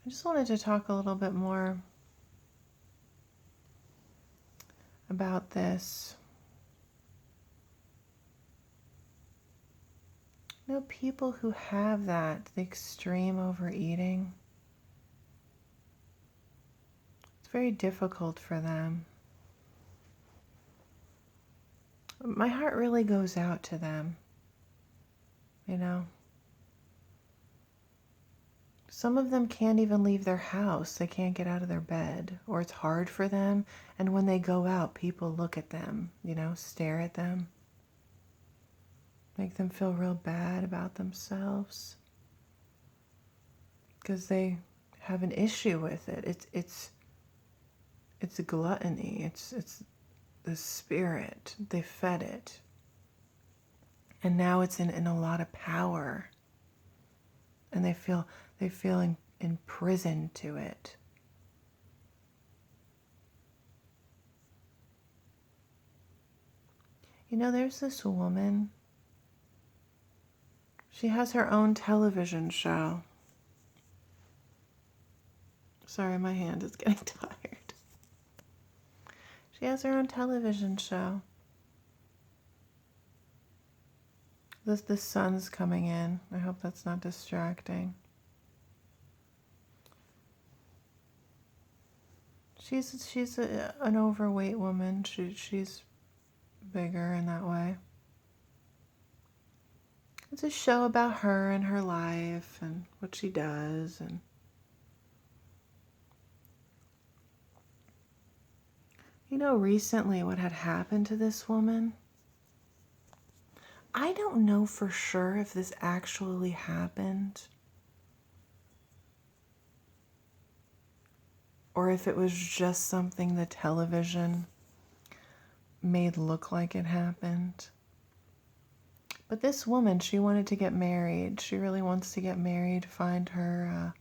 I just wanted to talk a little bit more about this. You know, people who have that, the extreme overeating, it's very difficult for them. My heart really goes out to them, you know. Some of them can't even leave their house. They can't get out of their bed, or it's hard for them. And when they go out, people look at them, you know, stare at them, make them feel real bad about themselves because they have an issue with it. It's a gluttony. It's the spirit. They fed it. And now it's in a lot of power. And they feel imprisoned to it. You know, there's this woman. She has her own television show. Sorry, my hand is getting tired. She has her own television show. The sun's coming in. I hope that's not distracting. She's an overweight woman. She's bigger in that way. It's a show about her and her life and what she does. And you know, recently what had happened to this woman, I don't know for sure if this actually happened or if it was just something the television made look like it happened. But this woman, she wanted to get married. She really wants to get married, find her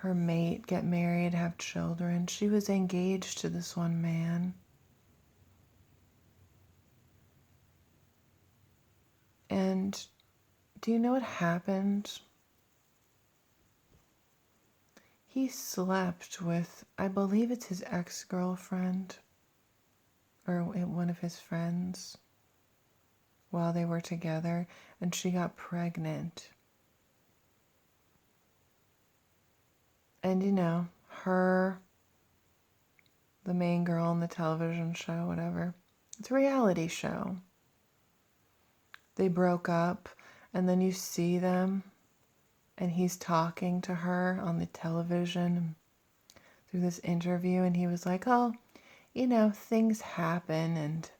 mate, get married, have children. She was engaged to this one man. And do you know what happened? He slept with, I believe it's his ex-girlfriend or one of his friends while they were together, and she got pregnant. And you know, her, the main girl in the television show, whatever, it's a reality show. They broke up, and then you see them, and he's talking to her on the television through this interview, and he was like, oh, you know, things happen, and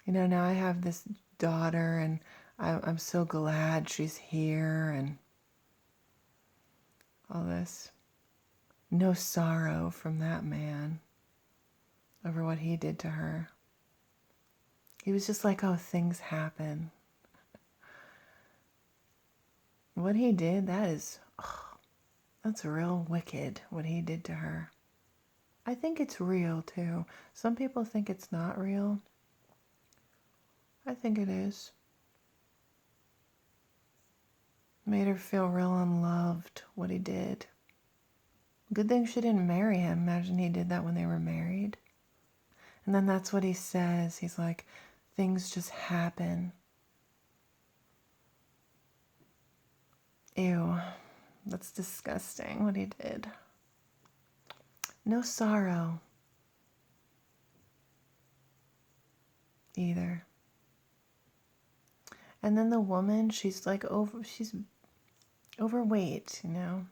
you know, now I have this daughter, and I'm so glad she's here, and all this. No sorrow from that man over what he did to her. He was just like, oh, things happen. What he did, that's real wicked, what he did to her. I think it's real, too. Some people think it's not real. I think it is. Made her feel real unloved, what he did. Good thing she didn't marry him. Imagine he did that when they were married. And then that's what he says. He's like, things just happen. Ew, that's disgusting what he did. No sorrow either. And then the woman, she's overweight, you know.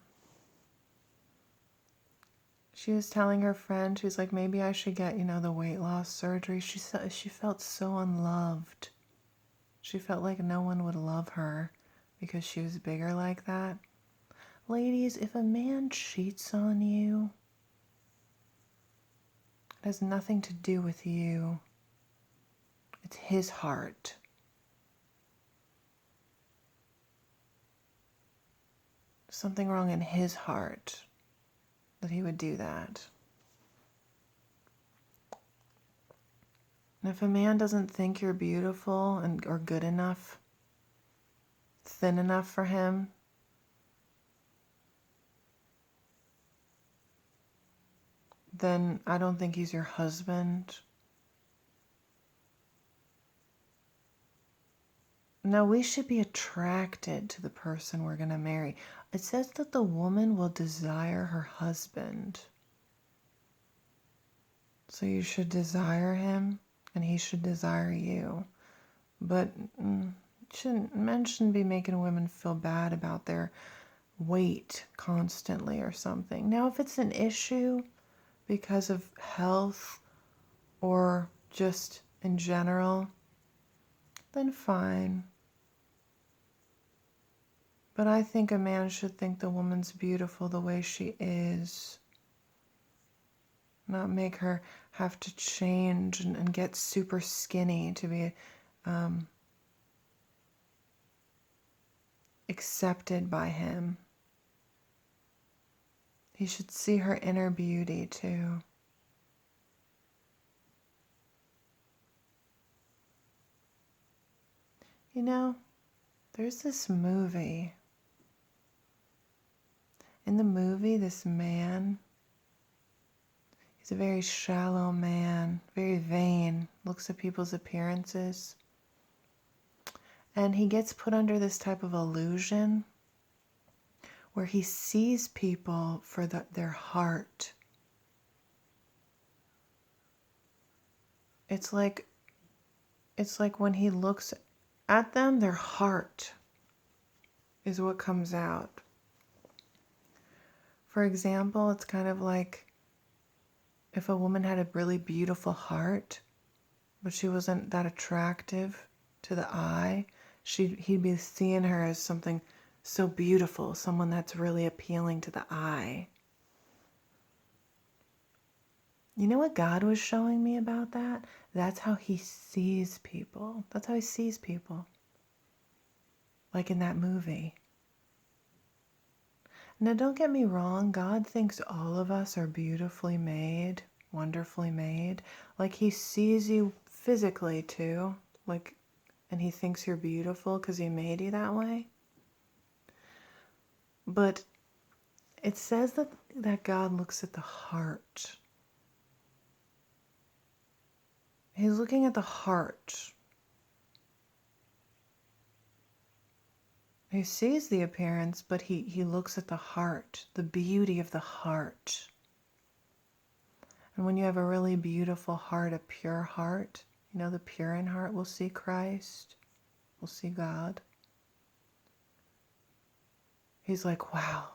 She was telling her friend, she's like, maybe I should get, you know, the weight loss surgery. She felt so unloved. She felt like no one would love her because she was bigger like that. Ladies, if a man cheats on you, it has nothing to do with you. It's his heart. Something wrong in his heart that he would do that. And if a man doesn't think you're beautiful or good enough, thin enough for him, then I don't think he's your husband. No, we should be attracted to the person we're going to marry. It says that the woman will desire her husband. So you should desire him, and he should desire you. But men shouldn't be making women feel bad about their weight constantly or something. Now, if it's an issue because of health or just in general, then fine. But I think a man should think the woman's beautiful the way she is. Not make her have to change and get super skinny to be accepted by him. He should see her inner beauty too. You know, there's this movie. In the movie, this man, he's a very shallow man, very vain, looks at people's appearances. And he gets put under this type of illusion where he sees people for their heart. It's like when he looks at them, their heart is what comes out. For example, it's kind of like if a woman had a really beautiful heart, but she wasn't that attractive to the eye, he'd be seeing her as something so beautiful, someone that's really appealing to the eye. You know what God was showing me about that? That's how he sees people. That's how he sees people. Like in that movie. Now, don't get me wrong. God thinks all of us are beautifully made, wonderfully made. Like he sees you physically too. And he thinks you're beautiful because he made you that way. But it says that God looks at the heart. He's looking at the heart. He sees the appearance, but he looks at the heart, the beauty of the heart. And when you have a really beautiful heart, a pure heart, you know, the pure in heart will see Christ, will see God. He's like, wow,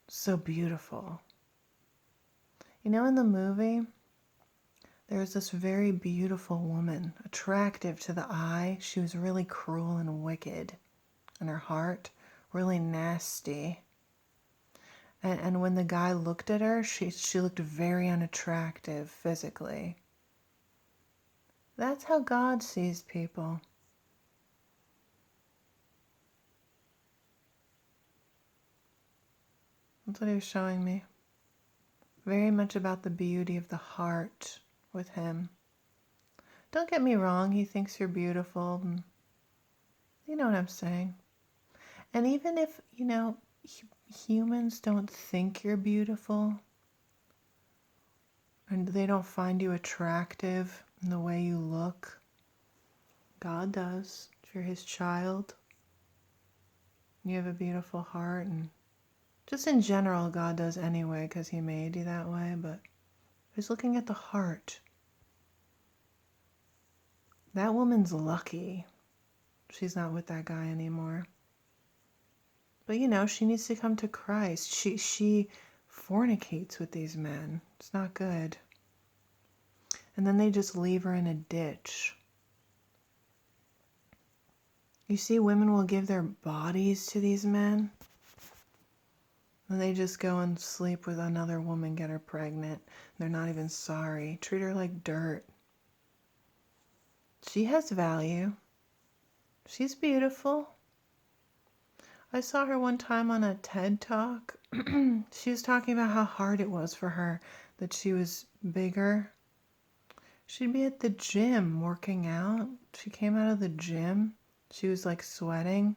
so beautiful. You know, in the movie, there's this very beautiful woman, attractive to the eye. She was really cruel and wicked in her heart, really nasty. And when the guy looked at her, she looked very unattractive physically. That's how God sees people. That's what he was showing me. Very much about the beauty of the heart with him. Don't get me wrong, he thinks you're beautiful. You know what I'm saying. And even if, you know, humans don't think you're beautiful, and they don't find you attractive in the way you look, God does. If you're his child, you have a beautiful heart, and just in general, God does anyway because he made you that way, but he's looking at the heart. That woman's lucky. She's not with that guy anymore. But you know, she needs to come to Christ. She fornicates with these men. It's not good. And then they just leave her in a ditch. You see, women will give their bodies to these men. And they just go and sleep with another woman, get her pregnant. They're not even sorry. Treat her like dirt. She has value. She's beautiful. I saw her one time on a TED Talk. She was talking about how hard it was for her, that she was bigger. She'd be at the gym working out. She came out of the gym. She was like sweating.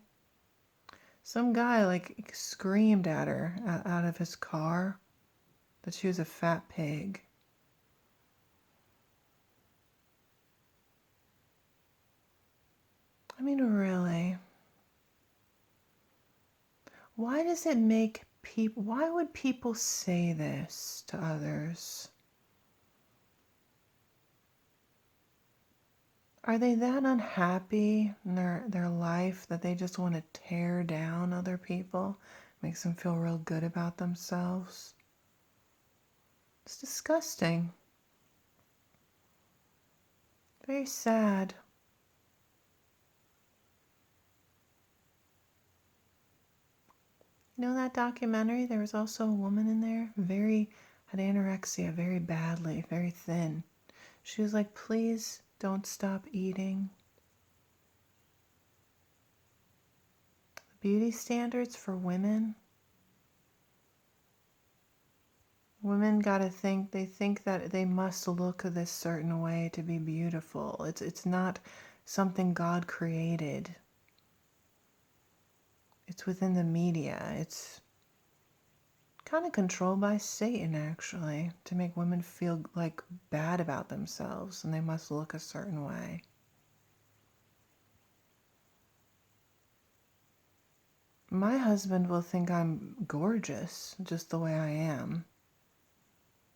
Some guy like screamed at her out of his car. that she was a fat pig. I mean, really. Why does it make people, why would people say this to others? Are they that unhappy in their life that they just want to tear down other people? Makes them feel real good about themselves. It's disgusting. Very sad. You know that documentary? There was also a woman in there, had anorexia very badly, very thin. She was like, please don't stop eating. Beauty standards for women. Women gotta think, they think that they must look this certain way to be beautiful. It's not something God created. It's within the media. It's kind of controlled by Satan, actually, to make women feel like bad about themselves and they must look a certain way. My husband will think I'm gorgeous just the way I am.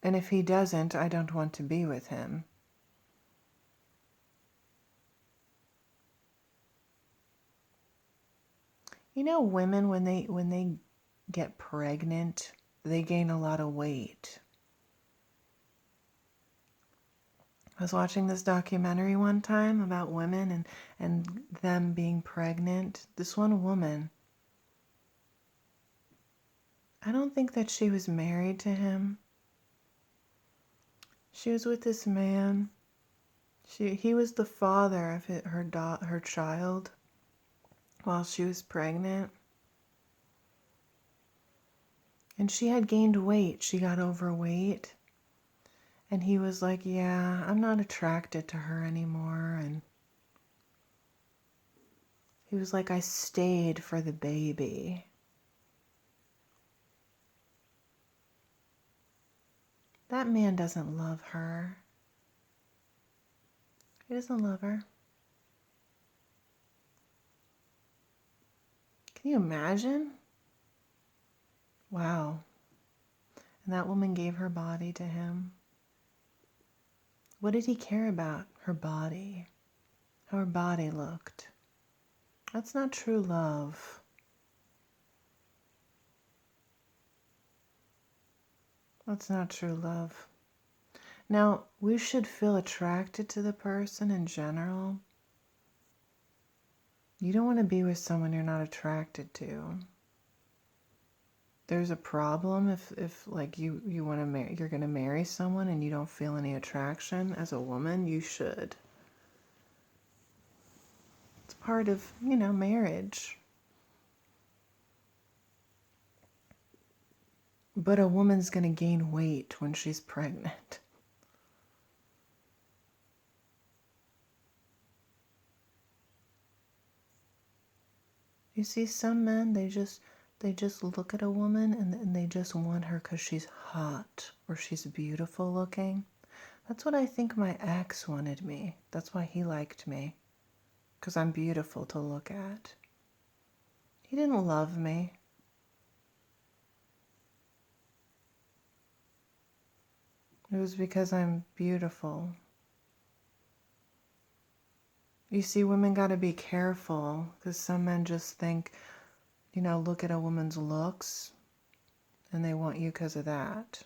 And if he doesn't, I don't want to be with him. You know, women, when they get pregnant, they gain a lot of weight. I was watching this documentary one time about women and them being pregnant. This one woman, I don't think that she was married to him. She was with this man. He was the father of her child while she was pregnant. And she had gained weight. She got overweight. And he was like, yeah, I'm not attracted to her anymore. And he was like, I stayed for the baby. That man doesn't love her. He doesn't love her. Can you imagine? Wow. And that woman gave her body to him. What did he care about? Her body. How her body looked. That's not true love. That's not true love. Now, we should feel attracted to the person in general. You don't want to be with someone you're not attracted to. There's a problem if like you want to marry, you're going to marry someone and you don't feel any attraction as a woman, you should. It's part of, marriage. But a woman's going to gain weight when she's pregnant. You see, some men, they just look at a woman and they just want her because she's hot or she's beautiful looking. That's what I think my ex wanted me. That's why he liked me. Because I'm beautiful to look at. He didn't love me. It was because I'm beautiful. You see, women got to be careful because some men just think, look at a woman's looks and they want you because of that.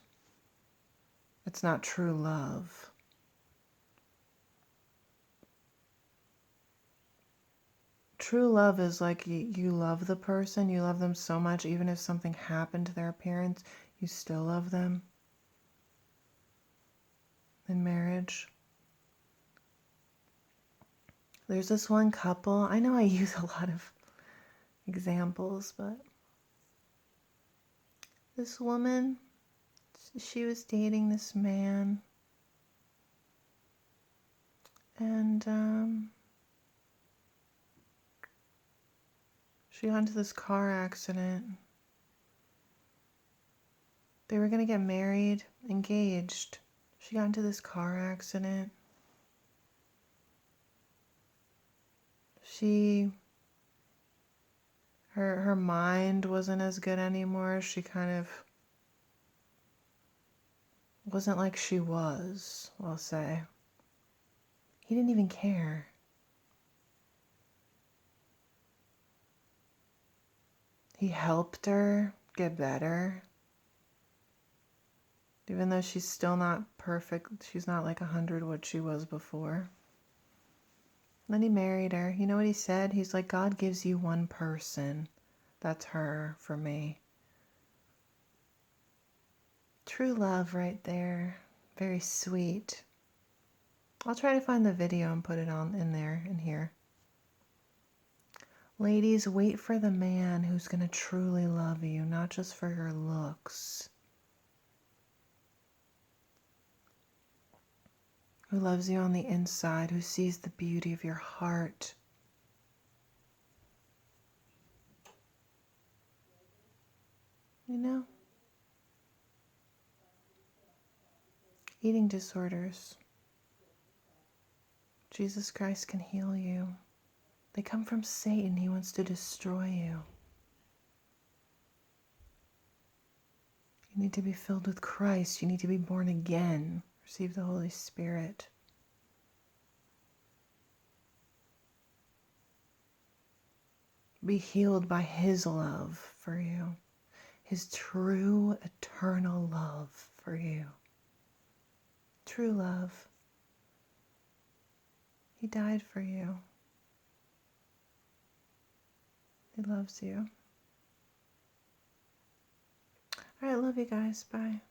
It's not true love. True love is like you love the person, you love them so much, even if something happened to their appearance, you still love them. In marriage. There's this one couple, I know I use a lot of examples, but this woman, she was dating this man, and she got into this car accident. They were going to get married, engaged. She got into this car accident. Her mind wasn't as good anymore. She kind of wasn't like she was, I'll say. He didn't even care. He helped her get better. Even though she's still not perfect, she's not like 100 what she was before. Then he married her. You know what he said? He's like, God gives you one person. That's her for me. True love right there. Very sweet. I'll try to find the video and put it on in there, in here. Ladies, wait for the man who's going to truly love you, not just for your looks. Who loves you on the inside, who sees the beauty of your heart. You know? Eating disorders. Jesus Christ can heal you. They come from Satan. He wants to destroy you. You need to be filled with Christ. You need to be born again. Receive the Holy Spirit. Be healed by His love for you. His true, eternal love for you. True love. He died for you. He loves you. All right, love you guys. Bye.